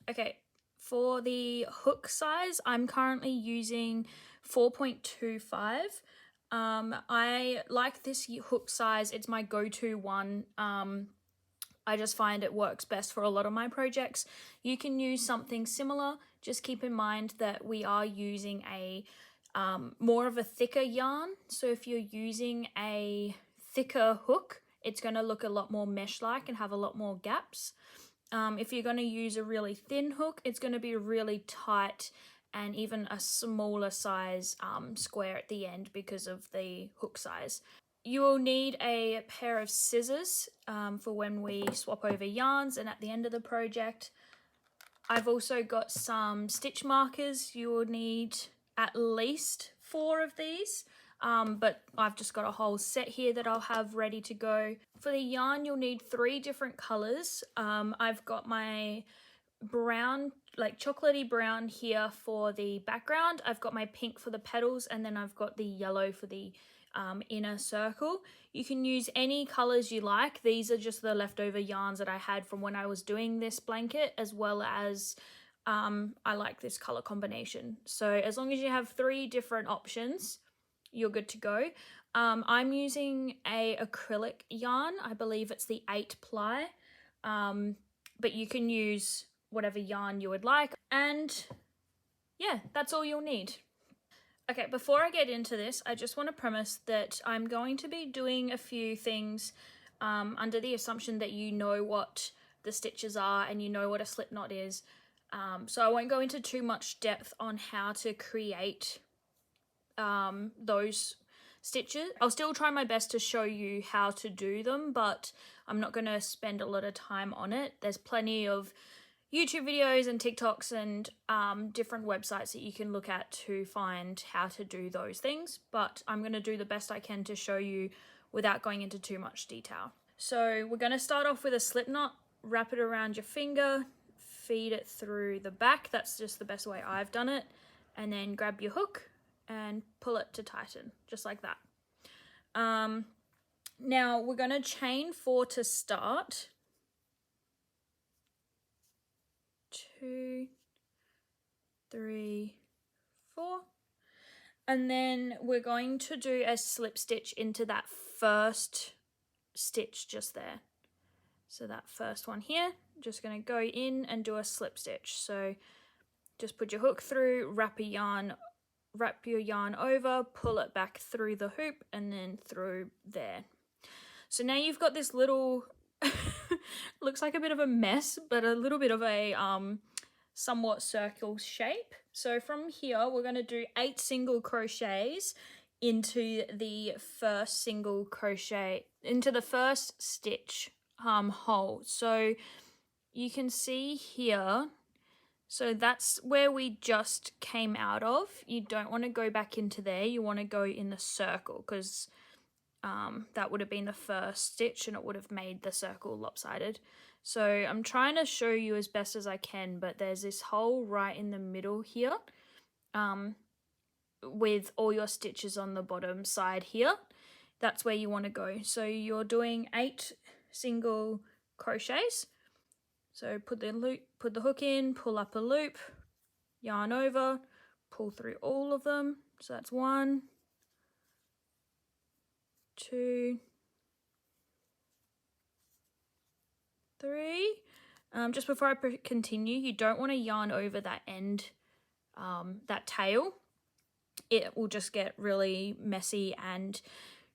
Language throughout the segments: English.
Okay, for the hook size, I'm currently using 4.25. I like this hook size. It's my go-to one. I just find it works best for a lot of my projects. You can use something similar. Just keep in mind that we are using a more of a thicker yarn. So if you're using a thicker hook, it's going to look a lot more mesh-like and have a lot more gaps. If you're going to use a really thin hook, it's going to be really tight and even a smaller size square at the end because of the hook size. You will need a pair of scissors for when we swap over yarns and at the end of the project. I've also got some stitch markers. You will need at least 4 of these, but I've just got a whole set here that I'll have ready to go. For the yarn, you'll need 3 different colors. I've got my brown, like chocolatey brown here for the background. I've got my pink for the petals, and then I've got the yellow for the inner circle. You can use any colors you like. These are just the leftover yarns that I had from when I was doing this blanket, as well as I like this color combination. So as long as you have 3 different options, you're good to go. I'm using a acrylic yarn. I believe it's the 8 ply, but you can use whatever yarn you would like. And yeah, that's all you'll need. Okay, before I get into this, I just want to premise that I'm going to be doing a few things under the assumption that you know what the stitches are and you know what a slip knot is. So I won't go into too much depth on how to create those stitches. I'll still try my best to show you how to do them, but I'm not going to spend a lot of time on it. There's plenty of YouTube videos and TikToks and different websites that you can look at to find how to do those things, but I'm going to do the best I can to show you without going into too much detail. So we're going to start off with a slip knot. Wrap it around your finger, feed it through the back. That's just the best way I've done it. And then grab your hook and pull it to tighten, just like that. Now we're going to chain 4 to start. 2, 3, 4, and then we're going to do a slip stitch into that first stitch just there. So that first one here, just going to go in and do a slip stitch. So just put your hook through, wrap your yarn over, pull it back through the hoop and then through there. So now you've got this little looks like a bit of a mess, but a little bit of a somewhat circle shape. So from here we're going to do 8 single crochets into the first single crochet, into the first stitch hole. So you can see here, so that's where we just came out of. You don't want to go back into there, you want to go in the circle, because that would have been the first stitch and it would have made the circle lopsided. So I'm trying to show you as best as I can, but there's this hole right in the middle here with all your stitches on the bottom side here. That's where you want to go. So you're doing 8 single crochets. So put the hook in, pull up a loop, yarn over, pull through all of them. So that's 1, 2, 3. Just before I continue, you don't want to yarn over that end, that tail. It will just get really messy and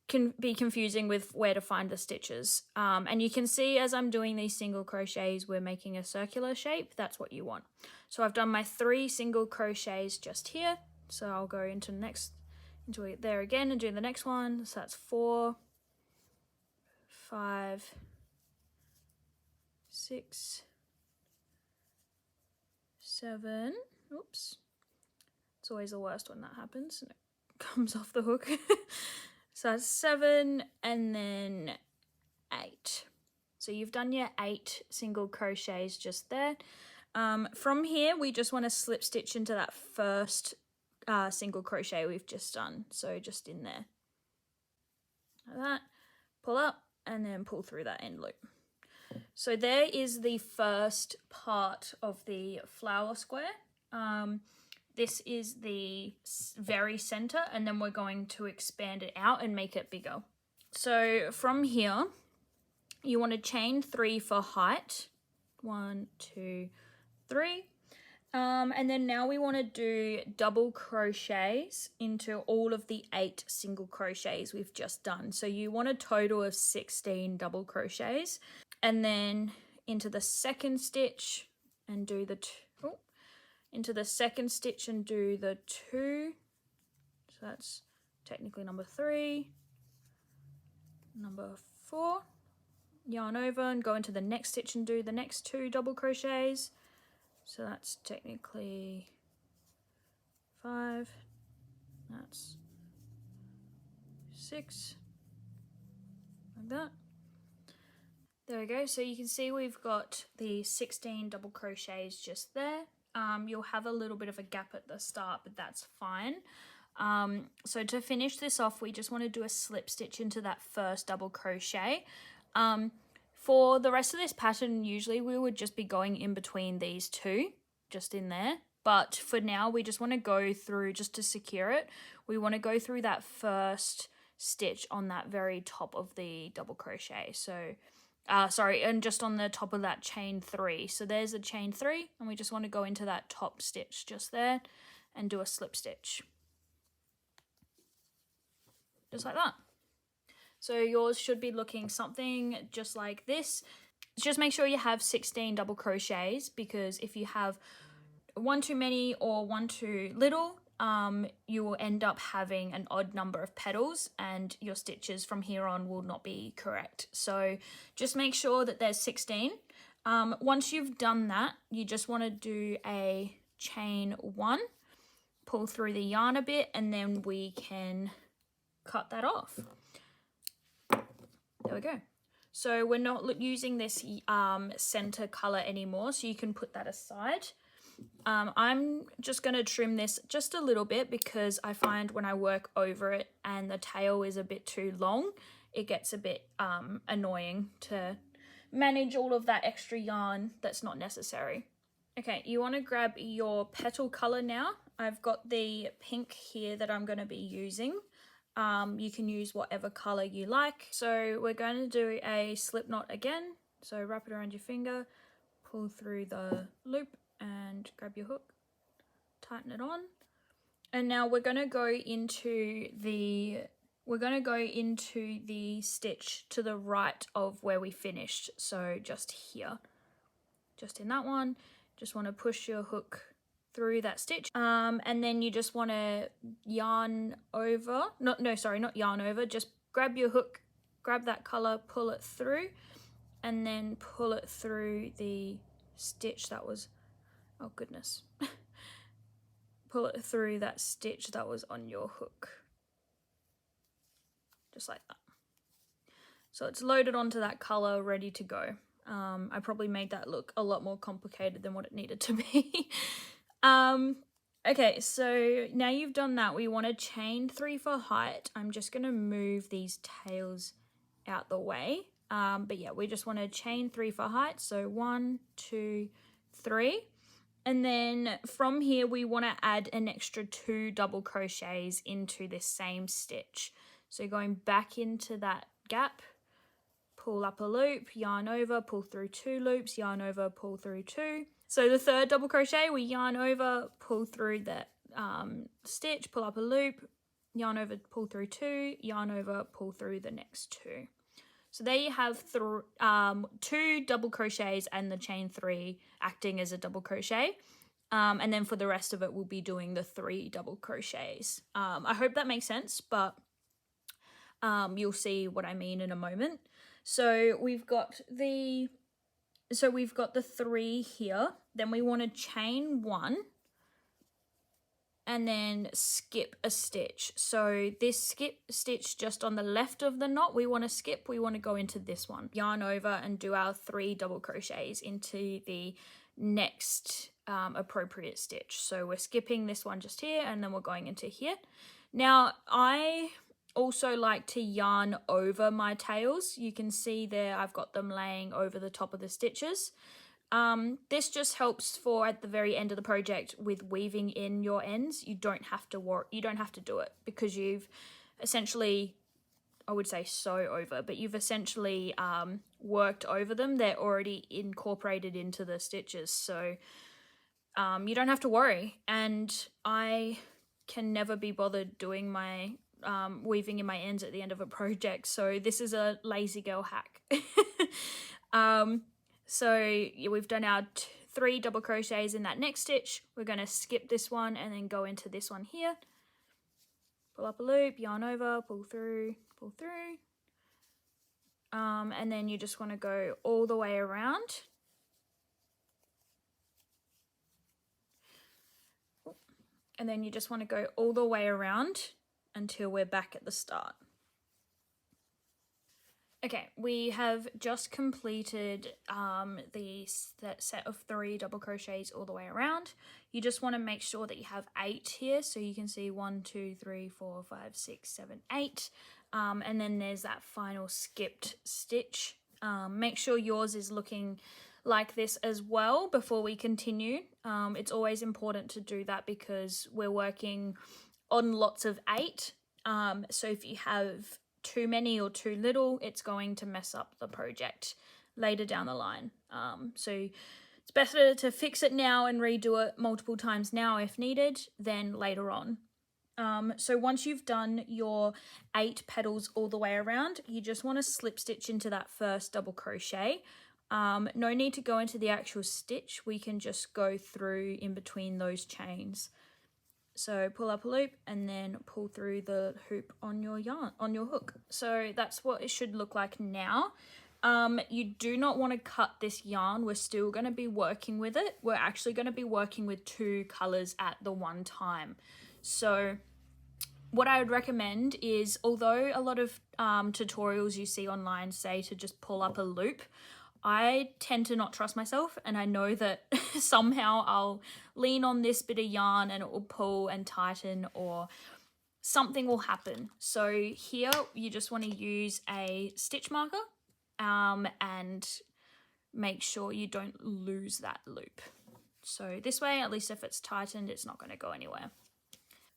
can be confusing with where to find the stitches. And you can see as I'm doing these single crochets, we're making a circular shape. That's what you want. So I've done my 3 single crochets just here. So I'll go into it there again and do the next one. So that's 4, 5, 6, 7. Oops. It's always the worst when that happens and it comes off the hook. So that's 7 and then 8. So you've done your 8 single crochets just there. From here, we just want to slip stitch into that first single crochet we've just done. So just in there. Like that. Pull up and then pull through that end loop. So there is the first part of the flower square. This is the very center, and then we're going to expand it out and make it bigger. So from here, you want to chain 3 for height. 1, 2, 3. And then now we want to do double crochets into all of the 8 single crochets we've just done. So you want a total of 16 double crochets, and then into the second stitch and do the into the second stitch and do the 2. So that's technically number 3, number 4. Yarn over and go into the next stitch and do the next 2 double crochets. So that's technically 5, that's 6, like that. There we go. So you can see we've got the 16 double crochets just there. You'll have a little bit of a gap at the start, but that's fine. So to finish this off, we just want to do a slip stitch into that first double crochet. For the rest of this pattern, usually we would just be going in between these 2, just in there. But for now, we just want to go through, just to secure it, we want to go through that first stitch on that very top of the double crochet. So, and just on the top of that chain 3. So there's the chain 3, and we just want to go into that top stitch just there and do a slip stitch. Just like that. So yours should be looking something just like this. Just make sure you have 16 double crochets, because if you have one too many or one too little, you will end up having an odd number of petals and your stitches from here on will not be correct. So just make sure that there's 16. Once you've done that, you just want to do a chain 1, pull through the yarn a bit, and then we can cut that off. There we go. So we're not using this center color anymore, so you can put that aside. I'm just going to trim this just a little bit, because I find when I work over it and the tail is a bit too long, it gets a bit annoying to manage all of that extra yarn that's not necessary. Okay, you want to grab your petal color now. I've got the pink here that I'm going to be using. You can use whatever color you like. So we're going to do a slip knot again. So wrap it around your finger, pull through the loop and grab your hook, tighten it on. And now we're going to go into the stitch to the right of where we finished. So just here, just in that one, just want to push your hook through that stitch, and then you just want to yarn over, not yarn over, just grab your hook, grab that color, pull it through, and then pull it through the stitch that was, oh goodness, pull it through that stitch that was on your hook, just like that. So it's loaded onto that color, ready to go. I probably made that look a lot more complicated than what it needed to be. Okay, so now you've done that, we want to chain 3 for height. I'm just going to move these tails out the way. But yeah, we just want to chain 3 for height. So 1, 2, 3. And then from here, we want to add an extra 2 double crochets into this same stitch. So going back into that gap, pull up a loop, yarn over, pull through 2 loops, yarn over, pull through 2. So the third double crochet, we yarn over, pull through that stitch, pull up a loop, yarn over, pull through 2, yarn over, pull through the next 2. So there you have 2 double crochets and the chain 3 acting as a double crochet. And then for the rest of it, we'll be doing the 3 double crochets. I hope that makes sense, but you'll see what I mean in a moment. So we've got the 3 here. Then we want to chain 1 and then skip a stitch. So this skip stitch just on the left of the knot, we want to skip, we want to go into this one. Yarn over and do our 3 double crochets into the next appropriate stitch. So we're skipping this one just here, and then we're going into here. Now I also like to yarn over my tails. You can see there I've got them laying over the top of the stitches. This just helps for at the very end of the project with weaving in your ends. You don't have to do it because you've essentially, I would say but you've essentially worked over them. They're already incorporated into the stitches, so you don't have to worry. And I can never be bothered doing my weaving in my ends at the end of a project, so this is a lazy girl hack. So yeah, we've done our 3 double crochets in that next stitch. We're going to skip this one and then go into this one here. Pull up a loop, yarn over, pull through, and then you just want to go all the way around. And then you just want to go all the way around until we're back at the start. Okay, we have just completed the set of 3 double crochets all the way around. You just want to make sure that you have 8 here, so you can see 1, 2, 3, 4, 5, 6, 7, 8. And then there's that final skipped stitch. Make sure yours is looking like this as well before we continue. It's always important to do that because we're working on lots of 8. So if you have too many or too little, it's going to mess up the project later down the line. So it's better to fix it now and redo it multiple times now if needed than later on. So once you've done your 8 petals all the way around, you just want to slip stitch into that first double crochet. No need to go into the actual stitch. We can just go through in between those chains. So pull up a loop and then pull through the hoop on your yarn, on your hook. So that's what it should look like now. You do not want to cut this yarn. We're still going to be working with it. We're actually going to be working with 2 colors at the one time. So what I would recommend is, although a lot of tutorials you see online say to just pull up a loop, I tend to not trust myself, and I know that somehow I'll lean on this bit of yarn and it will pull and tighten, or something will happen. So here you just want to use a stitch marker and make sure you don't lose that loop. So this way, at least if it's tightened, it's not going to go anywhere.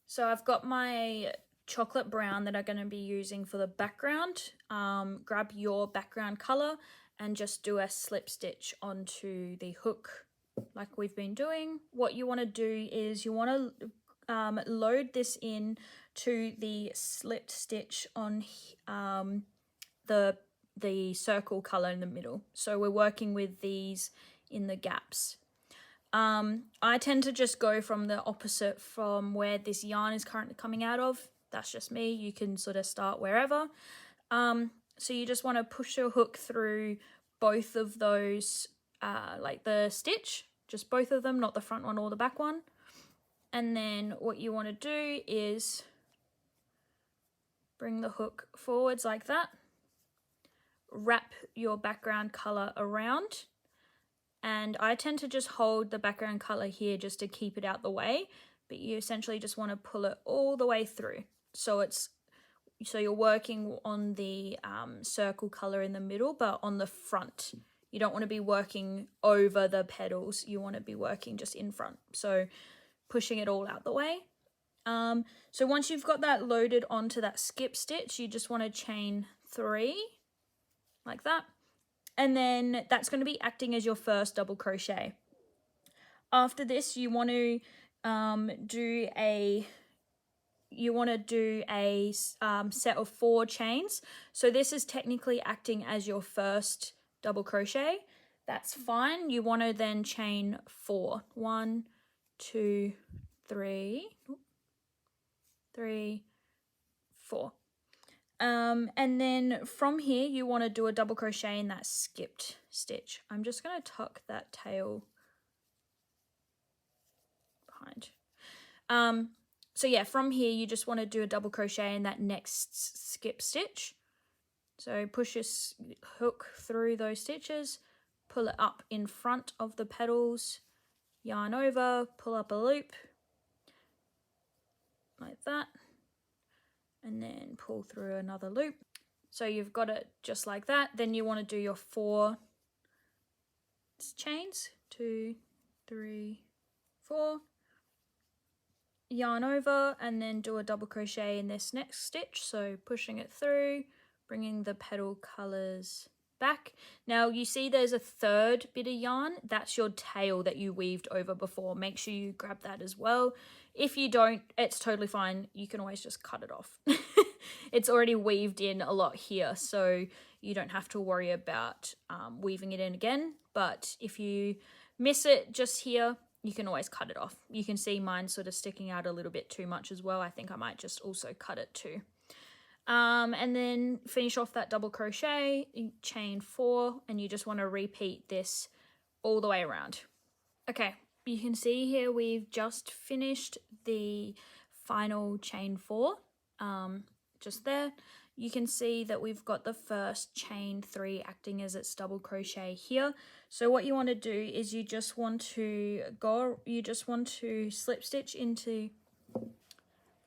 So I've got my chocolate brown that I'm going to be using for the background. Grab your background color and just do a slip stitch onto the hook like we've been doing. What you want to do is you want to load this in to the slipped stitch on the circle color in the middle. So we're working with these in the gaps. I tend to just go from the opposite from where this yarn is currently coming out of. That's just me. You can sort of start wherever. So you just want to push your hook through both of those, like the stitch, just both of them, not the front one or the back one. And then what you want to do is bring the hook forwards like that. Wrap your background color around. And I tend to just hold the background color here just to keep it out the way, but you essentially just want to pull it all the way through. So you're working on the circle color in the middle, but on the front. You don't want to be working over the petals. You want to be working just in front. So pushing it all out the way. So once you've got that loaded onto that skip stitch, you just want to chain 3 like that. And then that's going to be acting as your first double crochet. After this, you want to do a set of 4 chains. So this is technically acting as your first double crochet. That's fine. You want to then chain 4. 1, 2, 3, 4. And then from here you want to do a double crochet in that skipped stitch. I'm just going to tuck that tail behind. So yeah, from here you just want to do a double crochet in that next skip stitch. So push your hook through those stitches, pull it up in front of the petals, yarn over, pull up a loop like that. and then pull through another loop. So you've got it just like that. Then you want to do your 4 chains, 2, 3, 4, yarn over, and then do a double crochet in this next stitch. So pushing it through, bringing the petal colors back. Now you see there's a third bit of yarn. That's your tail that you weaved over before. Make sure you grab that as well. If you don't, it's totally fine. You can always just cut it off. It's already weaved in a lot here, so you don't have to worry about weaving it in again. But if you miss it just here, you can always cut it off. You can see mine sort of sticking out a little bit too much as well. I think I might just also cut it too. And then finish off that double crochet, chain 4, and you just want to repeat this all the way around. Okay, you can see here we've just finished the final chain 4, just there. You can see that we've got the first chain 3 acting as its double crochet here. So what you want to do is you just want to slip stitch into,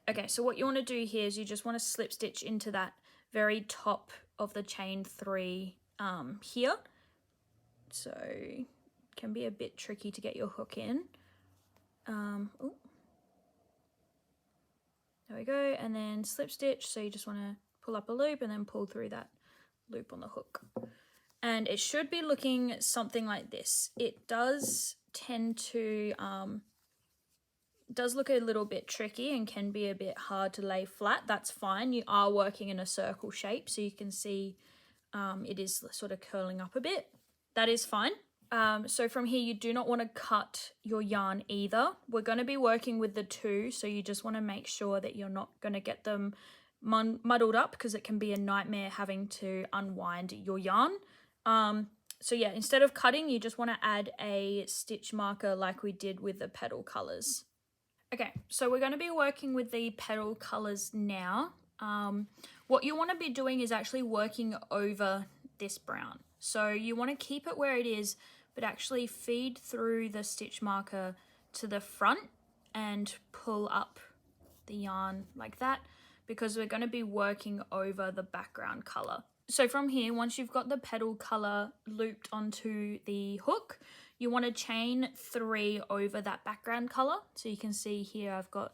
okay, so what you want to do here is you just want to slip stitch into that very top of the chain 3 here. So it can be a bit tricky to get your hook in. Ooh. There we go, and then slip stitch. So you just want to pull up a loop and then pull through that loop on the hook. And it should be looking something like this. It does tend to, does look a little bit tricky and can be a bit hard to lay flat. That's fine. You are working in a circle shape, so you can see it is sort of curling up a bit. That is fine. So from here, you do not want to cut your yarn either. We're going to be working with the 2, so you just want to make sure that you're not going to get them muddled up, because it can be a nightmare having to unwind your yarn. So yeah, instead of cutting, you just want to add a stitch marker like we did with the petal colors. Okay, so we're going to be working with the petal colors now. What you want to be doing is actually working over this brown. So you want to keep it where it is, but actually feed through the stitch marker to the front and pull up the yarn like that, because we're going to be working over the background color. So from here, once you've got the petal color looped onto the hook, you want to chain 3 over that background color. So you can see here I've got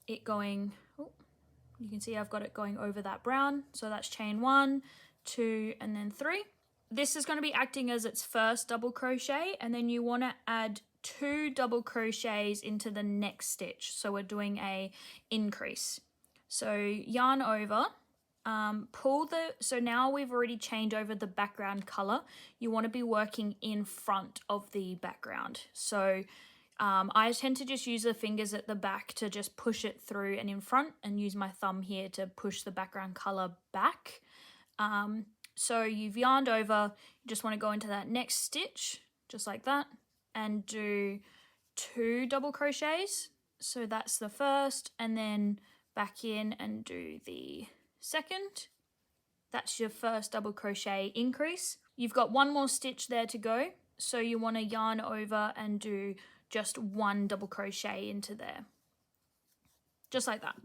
it going, you can see I've got it going over that brown. So that's chain 1, 2, and then 3. This is going to be acting as its first double crochet, and then you want to add 2 double crochets into the next stitch. So we're doing a increase. So yarn over, so now we've already chained over the background color. You want to be working in front of the background. So I tend to just use the fingers at the back to just push it through and in front, and use my thumb here to push the background color back. So you've yarned over, you just want to go into that next stitch, just like that, and do 2 double crochets. So that's the first, and then back in and do the second. That's your first double crochet increase. You've got 1 more stitch there to go, so you want to yarn over and do just 1 double crochet into there, just like that.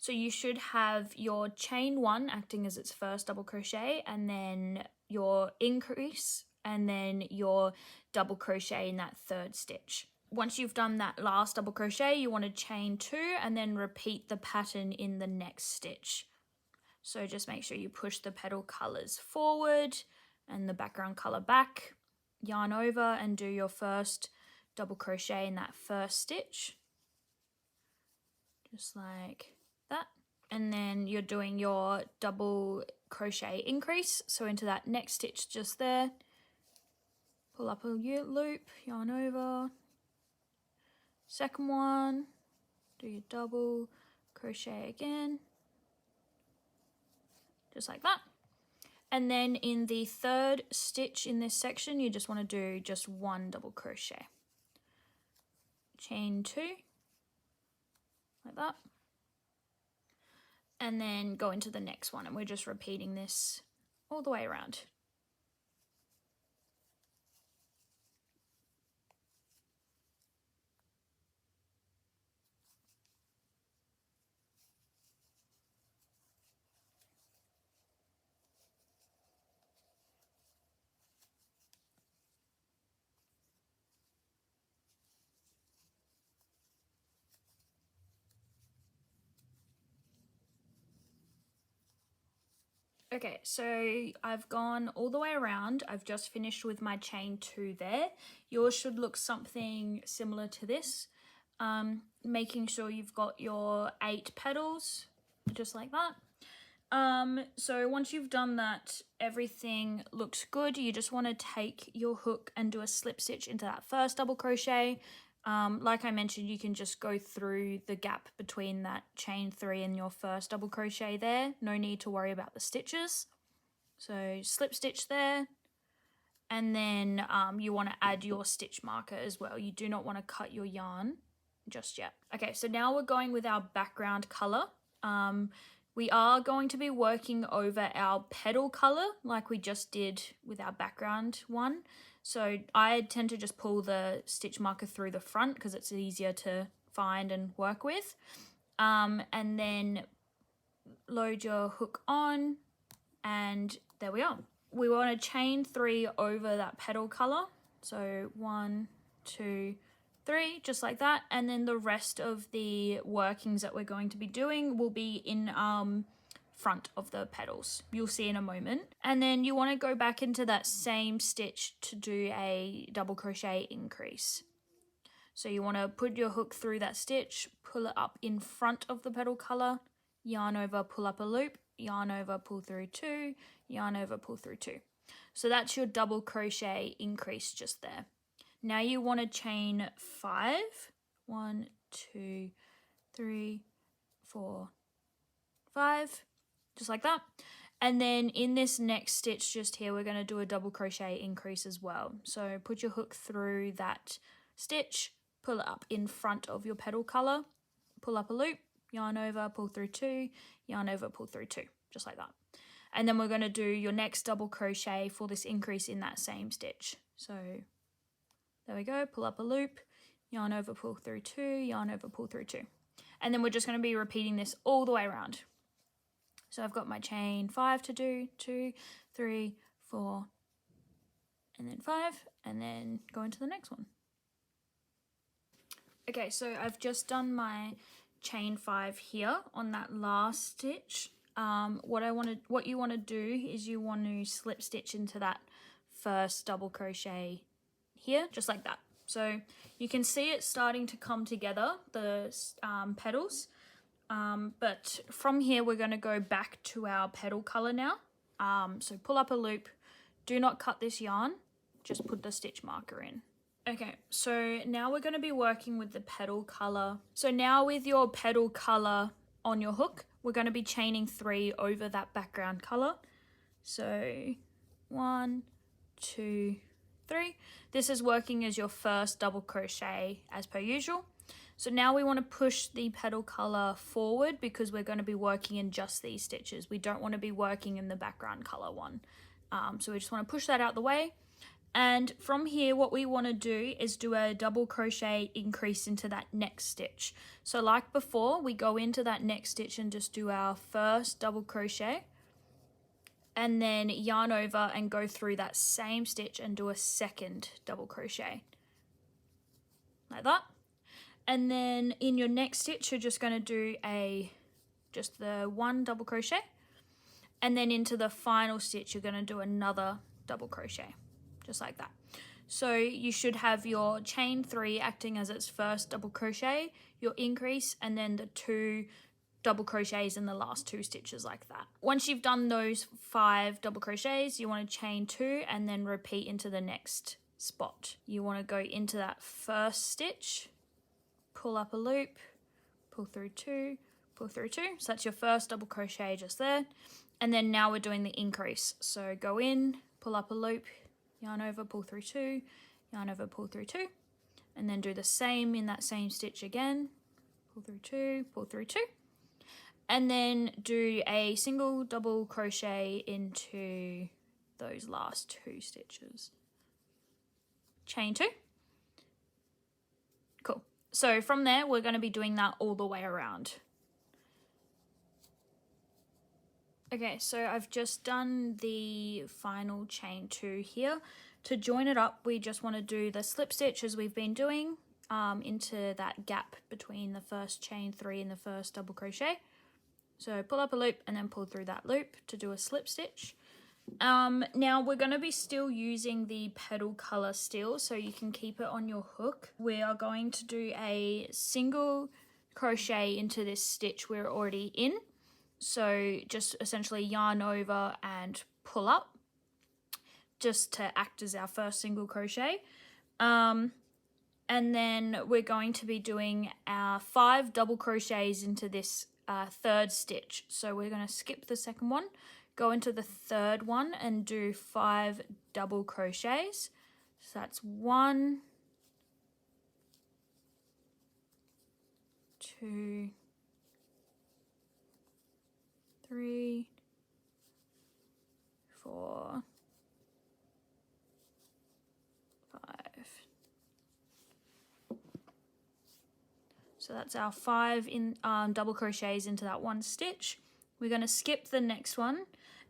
So you should have your chain 1 acting as its first double crochet, and then your increase, and then your double crochet in that 3rd stitch. Once you've done that last double crochet, you want to chain 2 and then repeat the pattern in the next stitch. So just make sure you push the petal colors forward and the background color back, yarn over and do your first double crochet in that 1st stitch, just like that. And then you're doing your double crochet increase, so into that next stitch just there, pull up a loop, yarn over, 2nd one, do your double crochet again, just like that. And then in the 3rd stitch in this section, you just want to do just 1 double crochet, chain 2, like that, and then go into the next one, and we're just repeating this all the way around. Okay, so I've gone all the way around. I've just finished with my chain 2 there. Yours should look something similar to this. Making sure you've got your 8 petals, just like that. So once you've done that, everything looks good. You just want to take your hook and do a slip stitch into that first double crochet. Like I mentioned, you can just go through the gap between that chain 3 and your first double crochet there. No need to worry about the stitches. So slip stitch there. And then you want to add your stitch marker as well. You do not want to cut your yarn just yet. Okay, so now we're going with our background color. We are going to be working over our petal color like we just did with our background one. So I tend to just pull the stitch marker through the front because it's easier to find and work with. And then load your hook on, and there we are. We want to chain 3 over that petal color. So 1, 2, 3, just like that. And then the rest of the workings that we're going to be doing will be in front of the petals. You'll see in a moment. And then you want to go back into that same stitch to do a double crochet increase. So you want to put your hook through that stitch, pull it up in front of the petal color, yarn over, pull up a loop, yarn over, pull through 2, yarn over, pull through 2. So that's your double crochet increase just there. Now you want to chain 5. 1, 2, 3, 4, 5, just like that. And then in this next stitch just here, we're going to do a double crochet increase as well. So put your hook through that stitch, pull it up in front of your petal color, pull up a loop, yarn over, pull through 2, yarn over, pull through 2, just like that. And then we're going to do your next double crochet for this increase in that same stitch. So there we go, pull up a loop, yarn over, pull through 2, yarn over, pull through 2. And then we're just going to be repeating this all the way around. So I've got my chain 5 to do, 2, 3, 4, and then 5, and then go into the next one. Okay, so I've just done my chain 5 here on that last stitch. What you want to do is you want to slip stitch into that first double crochet here, just like that. So you can see it starting to come together, the petals. But from here, we're going to go back to our petal color now. So pull up a loop, do not cut this yarn, just put the stitch marker in. Okay, so now we're going to be working with the petal color. So now with your petal color on your hook, we're going to be chaining 3 over that background color. So 1, 2, 3. This is working as your first double crochet as per usual. So now we want to push the petal color forward because we're going to be working in just these stitches. We don't want to be working in the background color one. So we just want to push that out the way. And from here, what we want to do is do a double crochet increase into that next stitch. So like before, we go into that next stitch and just do our first double crochet, and then yarn over and go through that same stitch and do a second double crochet, like that. And then in your next stitch, you're just going to do just the 1 double crochet, and then into the final stitch, you're going to do another double crochet, just like that. So you should have your chain 3 acting as its first double crochet, your increase, and then the 2 double crochets in the last 2 stitches, like that. Once you've done those 5 double crochets, you want to chain 2 and then repeat into the next spot. You want to go into that first stitch, pull up a loop, pull through 2, pull through 2. So that's your first double crochet just there. And then now we're doing the increase. So go in, pull up a loop, yarn over, pull through 2, yarn over, pull through 2, and then do the same in that same stitch again, pull through 2, pull through 2, and then do a single double crochet into those last 2 stitches. Chain 2. Cool. So from there, we're going to be doing that all the way around. Okay, so I've just done the final chain 2 here. To join it up, we just want to do the slip stitch as we've been doing into that gap between the first chain 3 and the first double crochet. So pull up a loop and then pull through that loop to do a slip stitch. Now we're going to be still using the petal color still, so you can keep it on your hook. We are going to do a single crochet into this stitch we're already in. So just essentially yarn over and pull up just to act as our first single crochet. And then we're going to be doing our 5 double crochets into this third stitch. So we're going to skip the second one, go into the third one and do 5 double crochets. So that's 1, 2, 3, 4, 5. So that's our 5 in double crochets into that one stitch. We're going to skip the next one,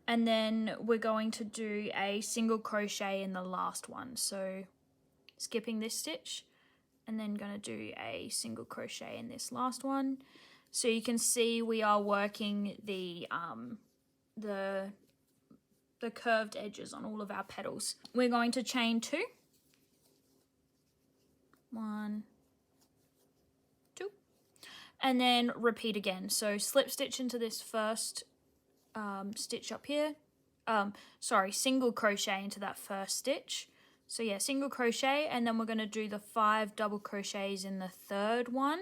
and then we're going to do a single crochet in the last one. So skipping this stitch and then going to do a single crochet in this last one. So you can see we are working the curved edges on all of our petals. We're going to chain 2. 1, 2, and then repeat again. So slip stitch into this first stitch up here. Single crochet into that first stitch. So yeah, single crochet, and then we're going to do the 5 double crochets in the third one.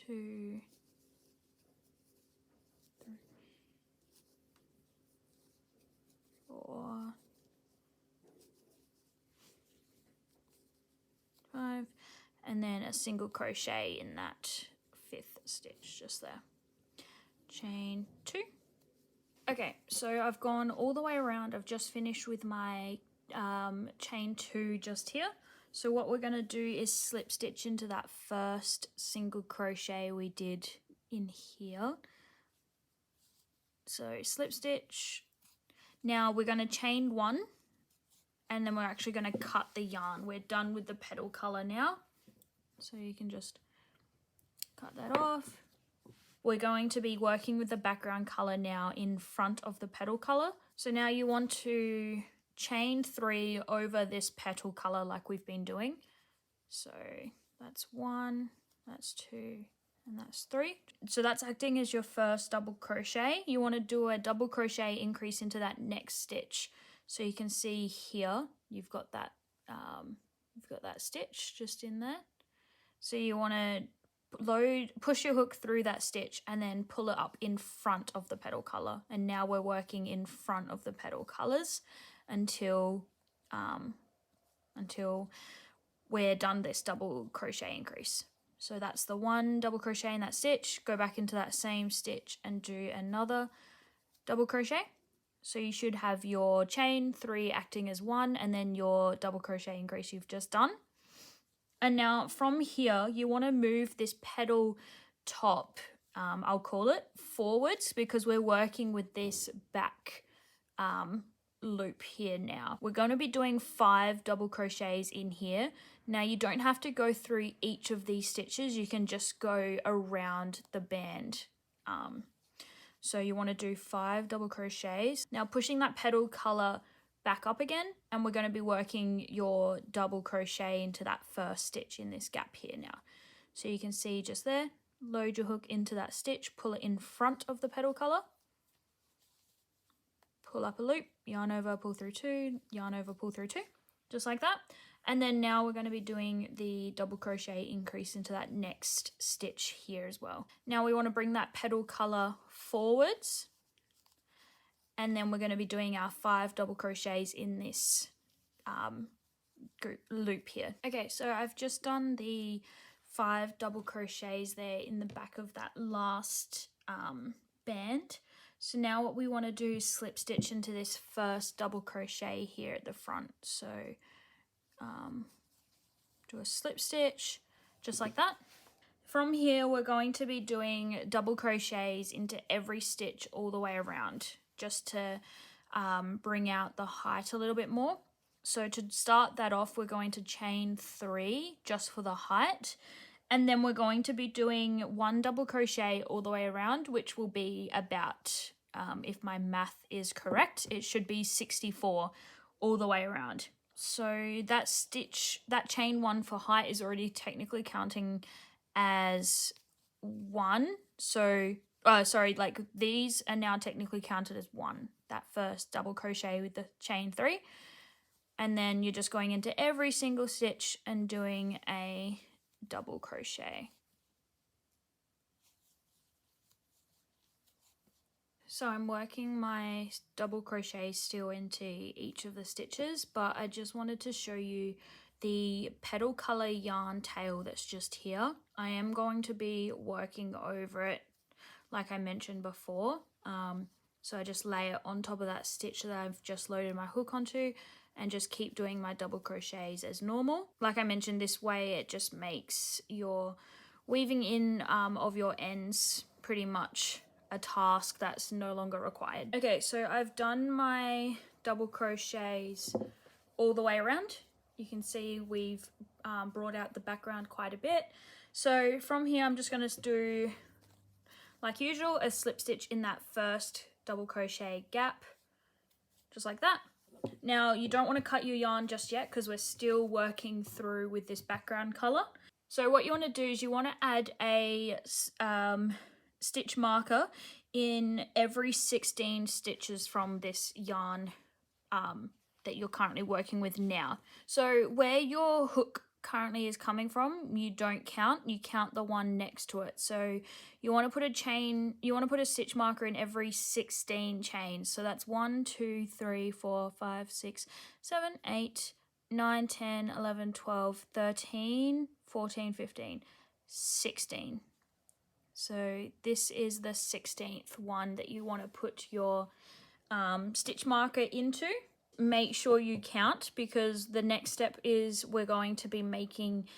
2, 3, 4, 5, and then a single crochet in that 5th stitch just there. Chain 2. Okay, so I've gone all the way around. I've just finished with my chain 2 just here. So what we're going to do is slip stitch into that first single crochet we did in here. So slip stitch. Now we're going to chain 1, and then we're actually going to cut the yarn. We're done with the petal color now. So you can just cut that off. We're going to be working with the background color now in front of the petal color. So now you want to chain 3 over this petal color like we've been doing. So that's 1, that's 2, and that's 3. So that's acting as your first double crochet. You want to do a double crochet increase into that next stitch. So you can see here you've got that stitch just in there. So you want to push your hook through that stitch and then pull it up in front of the petal color. And now we're working in front of the petal colors until we're done this double crochet increase. So that's the 1 double crochet in that stitch. Go back into that same stitch and do another double crochet. So you should have your chain 3 acting as 1 and then your double crochet increase you've just done. And now from here, you want to move this petal top, I'll call it, forwards, because we're working with this back loop here now. We're going to be doing 5 double crochets in here. Now you don't have to go through each of these stitches. You can just go around the band. So you want to do 5 double crochets. Now pushing that petal color back up again, and we're going to be working your double crochet into that first stitch in this gap here now. So you can see just there, load your hook into that stitch, pull it in front of the petal color, pull up a loop, yarn over, pull through 2, yarn over, pull through 2, just like that. And then now we're going to be doing the double crochet increase into that next stitch here as well. Now we want to bring that petal color forwards, and then we're going to be doing our 5 double crochets in this loop here. Okay, so I've just done the 5 double crochets there in the back of that last band. So now what we want to do is slip stitch into this first double crochet here at the front. So do a slip stitch just like that. From here we're going to be doing double crochets into every stitch all the way around, just to bring out the height a little bit more. So to start that off, we're going to chain 3 just for the height, And then we're going to be doing 1 double crochet all the way around, which will be about, if my math is correct, it should be 64 all the way around. So that stitch, that chain 1 for height is already technically counting as 1. So, sorry, like these are now technically counted as 1. That first double crochet with the chain 3. And then you're just going into every single stitch and doing a double crochet. So I'm working my double crochet still into each of the stitches, but I just wanted to show you the petal color yarn tail that's just here. I am going to be working over it like I mentioned before. So I just lay it on top of that stitch that I've just loaded my hook onto and just keep doing my double crochets as normal. Like I mentioned, this way it just makes your weaving in of your ends pretty much a task that's no longer required. Okay, so I've done my double crochets all the way around. You can see we've brought out the background quite a bit. So from here I'm just going to do, like usual, a slip stitch in that first double crochet gap, just like that. Now you don't want to cut your yarn just yet because we're still working through with this background color. So what you want to do is you want to add a stitch marker in every 16 stitches from this yarn that you're currently working with now. So where your hook currently is coming from, you don't count, you count the one next to it. So you want to put a chain, you want to put a stitch marker in every 16 chains. So that's 1, 2, 3, 4, 5, 6, 7, 8, 9, 10, 11, 12, 13, 14, 15, 16. So this is the 16th one that you want to put your stitch marker into. Make sure you count, because the next step is we're going to be making,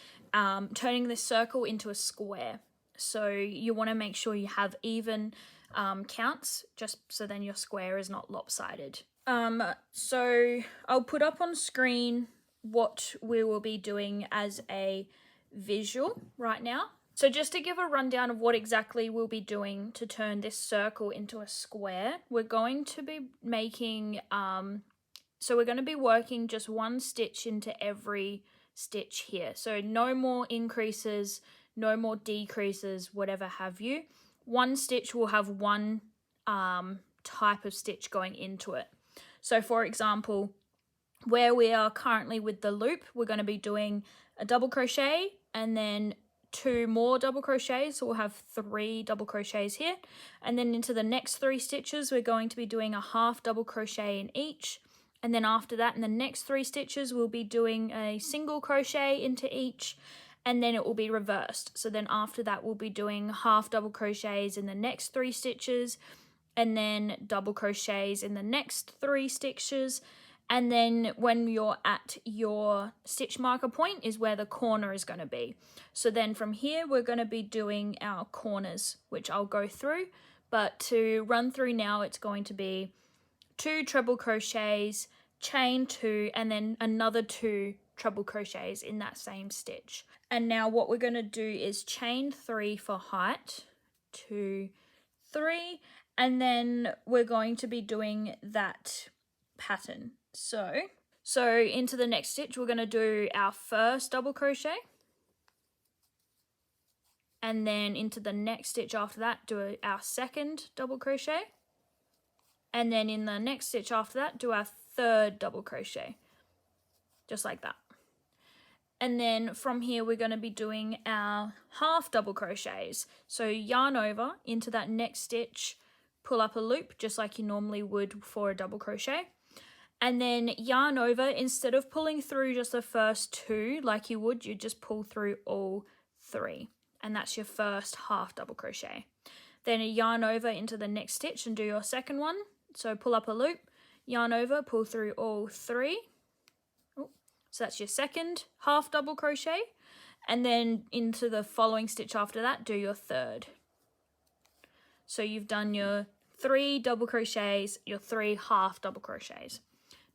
turning this circle into a square. So you want to make sure you have even counts, just so then your square is not lopsided. So I'll put up on screen what we will be doing as a visual right now. So just to give a rundown of what exactly we'll be doing to turn this circle into a square, we're going to be making, so we're going to be working just 1 stitch into every stitch here. So no more increases, no more decreases, whatever have you. 1 stitch will have 1 type of stitch going into it. So for example, where we are currently with the loop, we're going to be doing a double crochet and then 2 more double crochets, so we'll have 3 double crochets here, and then into the next 3 stitches we're going to be doing a half double crochet in each, and then after that in the next 3 stitches we'll be doing a single crochet into each, and then it will be reversed. So then after that we'll be doing half double crochets in the next 3 stitches, and then double crochets in the next 3 stitches. And then when you're at your stitch marker point is where the corner is going to be. So then from here we're going to be doing our corners, which I'll go through. But to run through now, it's going to be 2 treble crochets, chain 2, and then another 2 treble crochets in that same stitch. And now what we're going to do is chain 3 for height, 2, 3, and then we're going to be doing that pattern. So into the next stitch we're going to do our first double crochet, and then into the next stitch after that do our second double crochet, and then in the next stitch after that do our third double crochet, just like that. And then from here we're going to be doing our half double crochets. So yarn over into that next stitch, pull up a loop just like you normally would for a double crochet. And then yarn over, instead of pulling through just the first 2 like you would, you just pull through all 3. And that's your first half double crochet. Then yarn over into the next stitch and do your second one. So pull up a loop, yarn over, pull through all 3. So that's your second half double crochet. And then into the following stitch after that, do your third. So you've done your 3 double crochets, your 3 half double crochets.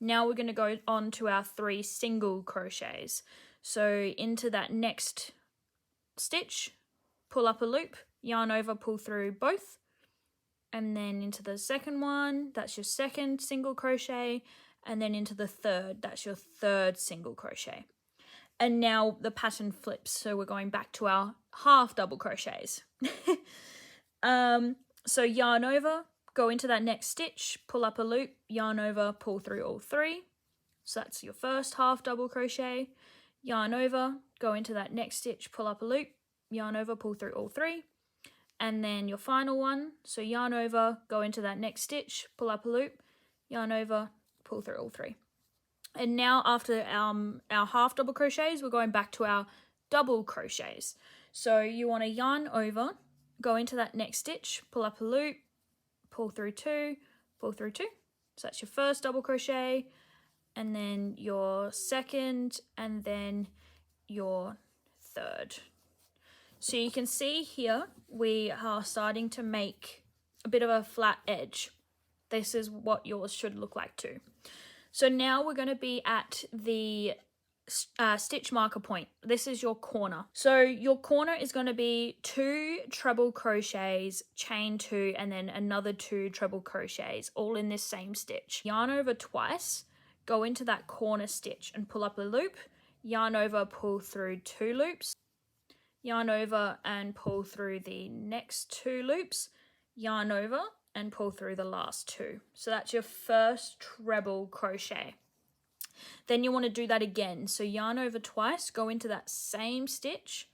Now we're going to go on to our 3 single crochets. So into that next stitch, pull up a loop, yarn over, pull through both, and then into the second one, that's your second single crochet, and then into the third, that's your third single crochet. And now the pattern flips, so we're going back to our half double crochets. So yarn over, go into that next stitch, pull up a loop, yarn over, pull through all three. So that's your first half double crochet. Yarn over, go into that next stitch, pull up a loop, yarn over, pull through all three. And then your final one, so yarn over, go into that next stitch, pull up a loop, yarn over, pull through all three. And now after our half double crochets, we're going back to our double crochets. So you want to yarn over, go into that next stitch, pull up a loop, pull through two, pull through two. So that's your first double crochet, and then your second, and then your third. So you can see here, we are starting to make a bit of a flat edge. This is what yours should look like too. So now we're going to be at the stitch marker point. This is your corner. So your corner is going to be 2 treble crochets, chain 2, and then another 2 treble crochets, all in this same stitch. Yarn over twice, go into that corner stitch and pull up a loop, yarn over, pull through 2 loops, yarn over and pull through the next 2 loops, yarn over and pull through the last 2. So that's your first treble crochet. Then you want to do that again. So yarn over twice, go into that same stitch,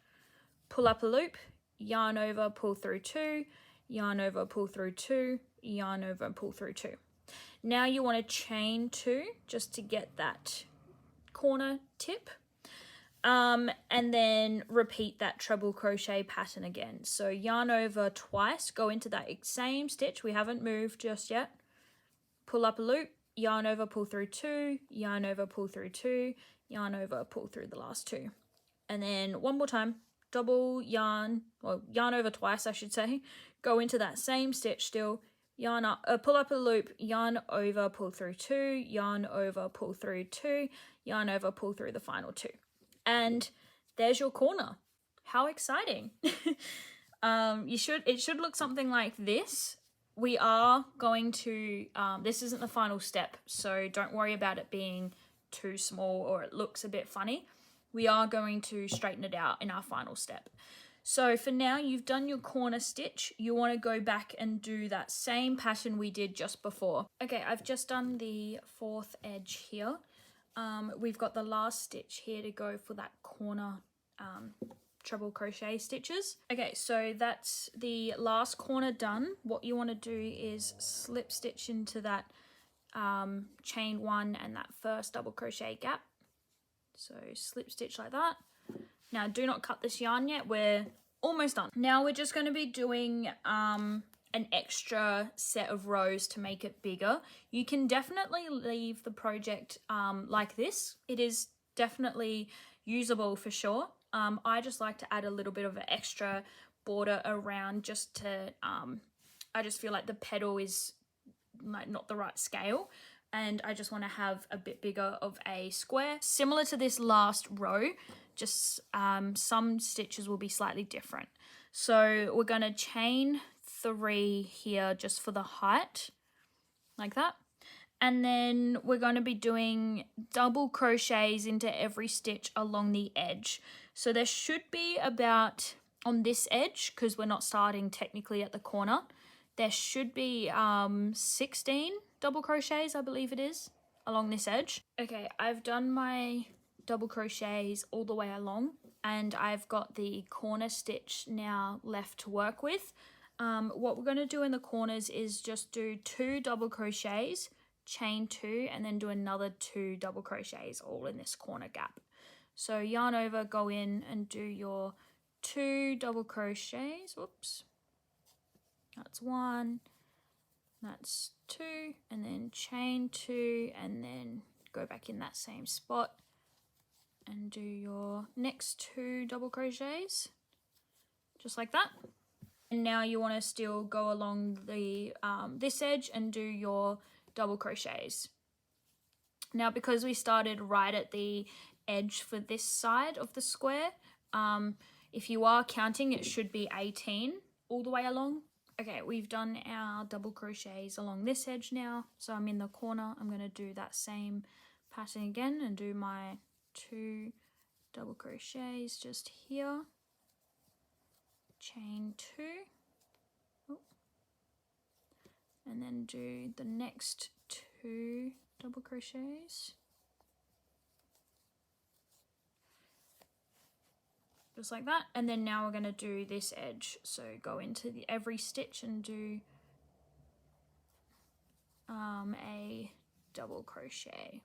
pull up a loop, yarn over, pull through 2, yarn over, pull through 2, yarn over and pull through 2. Now you want to chain 2 just to get that corner tip. And then repeat that treble crochet pattern again. So yarn over twice, go into that same stitch, we haven't moved just yet, pull up a loop, yarn over, pull through 2, yarn over, pull through 2, yarn over, pull through the last 2. And then one more time, double yarn, or yarn over twice I should say, go into that same stitch still, yarn up, pull up a loop, yarn over, pull through 2, yarn over, pull through 2, yarn over, pull through the final 2. And there's your corner. How exciting. It should look something like this. We are going to, this isn't the final step, so don't worry about it being too small or it looks a bit funny. We are going to straighten it out in our final step. So for now, you've done your corner stitch. You want to go back and do that same pattern we did just before. Okay, I've just done the 4th edge here. We've got the last stitch here to go for that corner treble crochet stitches. Okay, so that's the last corner done. What you want to do is slip stitch into that chain 1 and that first double crochet gap. So slip stitch like that. Now do not cut this yarn yet, we're almost done. Now we're just going to be doing an extra set of rows to make it bigger. You can definitely leave the project like this. It is definitely usable for sure. I just like to add a little bit of an extra border around just to, I just feel like the petal is like not the right scale and I just want to have a bit bigger of a square. Similar to this last row, just some stitches will be slightly different. So we're going to chain 3 here just for the height, like that. And then we're going to be doing double crochets into every stitch along the edge. So there should be about, on this edge, because we're not starting technically at the corner, there should be 16 double crochets, I believe it is, along this edge. Okay, I've done my double crochets all the way along and I've got the corner stitch now left to work with. What we're going to do in the corners is just do 2 double crochets, chain 2, and then do another 2 double crochets all in this corner gap. So yarn over, go in and do your 2 double crochets. Whoops. That's 1, that's 2, and then chain 2, and then go back in that same spot and do your next 2 double crochets, just like that. And now you want to still go along the this edge and do your double crochets. Now because we started right at the edge for this side of the square, If you are counting, it should be 18 all the way along. Okay, we've done our double crochets along this edge now. So I'm in the corner. I'm going to do that same pattern again and do my 2 double crochets just here. Chain 2. Oh. And then do the next 2 double crochets. Just like that. And then now we're going to do this edge. So go into every stitch and do a double crochet.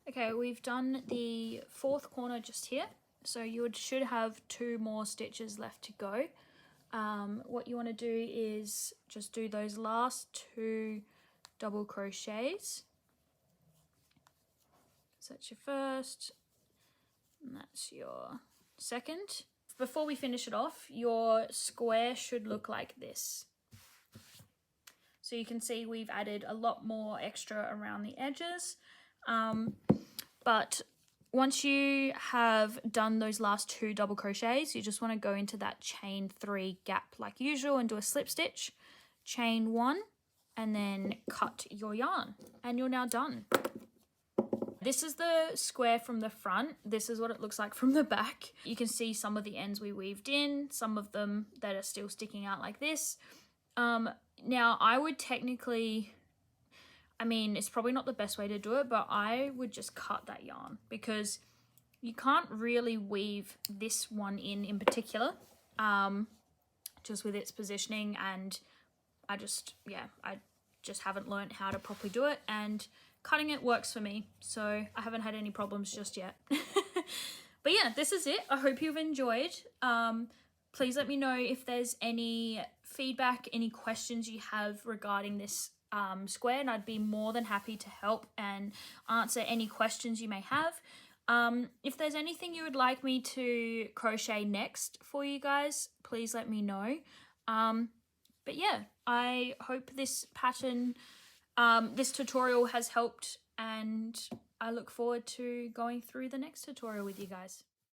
Okay, we've done the 4th corner just here. So you should have 2 more stitches left to go. What you want to do is just do those last 2 double crochets. So that's your first, and that's your second. Before we finish it off, your square should look like this. So you can see we've added a lot more extra around the edges. But once you have done those last 2 double crochets, you just want to go into that chain 3 gap like usual and do a slip stitch, chain 1, and then cut your yarn, and you're now done. This is the square from the front. This is what it looks like from the back. You can see some of the ends we weaved in, some of them that are still sticking out like this. Now I would technically, I mean, it's probably not the best way to do it, but I would just cut that yarn because you can't really weave this one in particular, just with its positioning, and I just haven't learned how to properly do it, and cutting it works for me, so I haven't had any problems just yet. But yeah, this is it. I hope you've enjoyed. Please let me know if there's any feedback, any questions you have regarding this square, and I'd be more than happy to help and answer any questions you may have. If there's anything you would like me to crochet next for you guys, please let me know. But yeah, I hope this pattern, this tutorial has helped, and I look forward to going through the next tutorial with you guys.